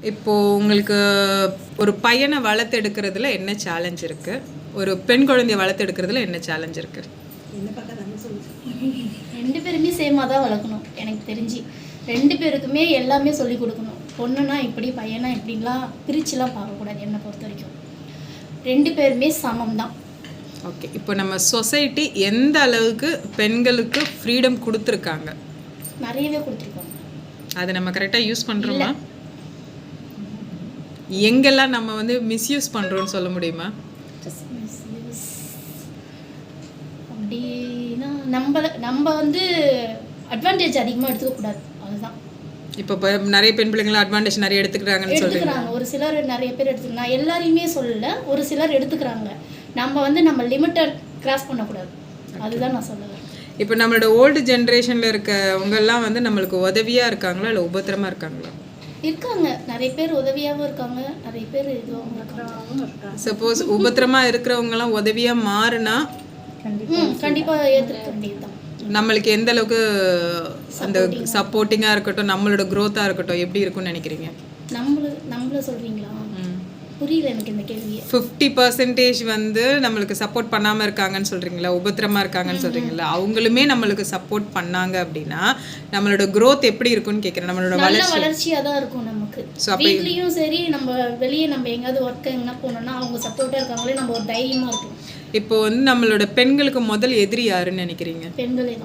இப்போது உங்களுக்கு ஒரு பையனை வளர்த்தெடுக்கிறதுல என்ன சேலஞ்ச் இருக்குது, ஒரு பெண் குழந்தைய வளர்த்தெடுக்கிறதுல என்ன சேலஞ்ச் இருக்குது? ரெண்டு பேருமே சேமாக தான் வளர்க்கணும். எனக்கு தெரிஞ்சு ரெண்டு பேருக்குமே எல்லாமே சொல்லி கொடுக்கணும். பொண்ணுனா இப்படி பையனா இப்படின்லாம் பிரிச்சுலாம் பார்க்கக்கூடாது. என்னை பொறுத்த வரைக்கும் ரெண்டு பேருமே சமம் தான். ஓகே, இப்போ நம்ம சொசைட்டி எந்த அளவுக்கு பெண்களுக்கு ஃப்ரீடம் கொடுத்துருக்காங்க? நிறையவே கொடுத்துருக்காங்க. அதை நம்ம கரெக்டாக யூஸ் பண்ணுறோமா? எங்கெல்லாம் நம்ம வந்து மிஸ்யூஸ் பண்ணுறோன்னு சொல்ல முடியுமா? அப்படின்னா நம்ம வந்து அட்வான்டேஜ் அதிகமாக எடுத்துக்கக்கூடாது. அதுதான் இப்போ நிறைய பெண் பிள்ளைங்களை அட்வான்டேஜ் நிறைய எடுத்துக்கிறாங்கன்னு சொல்கிறாங்க. ஒரு சிலர் நிறைய பேர் எடுத்துக்கிறாங்க. எல்லாரையுமே சொல்லலை, ஒரு சிலர் எடுத்துக்கிறாங்க. நம்ம வந்து நம்ம லிமிட்டை கிராஸ் பண்ணக்கூடாது. அதுதான் நான் சொல்லுவேன். இப்போ நம்மளோட ஓல்டு ஜென்ரேஷனில் இருக்கவங்கெல்லாம் வந்து நம்மளுக்கு உதவியாக இருக்காங்களா இல்லை உபத்திரமாக இருக்காங்களா? இருக்காங்க. நிறைய பேர் உதவியாகவும் இருக்காங்க, நிறைய பேர் இதுவாகவும் இருக்காங்க. சப்போஸ் உபத்திரமாக இருக்கிறவங்கலாம் உதவியாக மாறினா கண்டிப்பாக ஏற்றுக்க வேண்டியதுதான். நம்மளுக்கு எந்த அளவுக்கு அந்த சப்போர்ட்டிங்காக இருக்கட்டும், நம்மளோட க்ரோத்தாக இருக்கட்டும், எப்படி இருக்கும்னு நினைக்கிறீங்க? நம்மள சொல்கிறீங்களா? புரியல எனக்கு இந்த கேள்வியை. 50% வந்து நம்மளுக்கு சப்போர்ட் பண்ணாமல் இருக்காங்கன்னு சொல்கிறீங்களா, உபத்திரமாக இருக்காங்கன்னு சொல்கிறீங்களா? அவங்களுமே நம்மளுக்கு சப்போர்ட் பண்ணாங்க அப்படின்னா நம்மளோட க்ரோத் எப்படி இருக்கும்னு கேட்குறேன். நம்மளோட வளர்ச்சியாக தான் இருக்கும் நமக்கு. வீட்லேயும் சரி, நம்ம வெளியே நம்ம எங்கேயாவது ஒர்க் எங்கன்னா போனோம்னா அவங்க சப்போர்ட்டாக இருக்காங்களே, நம்ம ஒரு தைரியமாக இருக்கும். இப்போ வந்து நம்மளோட பெண்களுக்கு முதல் எதிரி யாருன்னு நினைக்கிறீங்க? பெண்களே.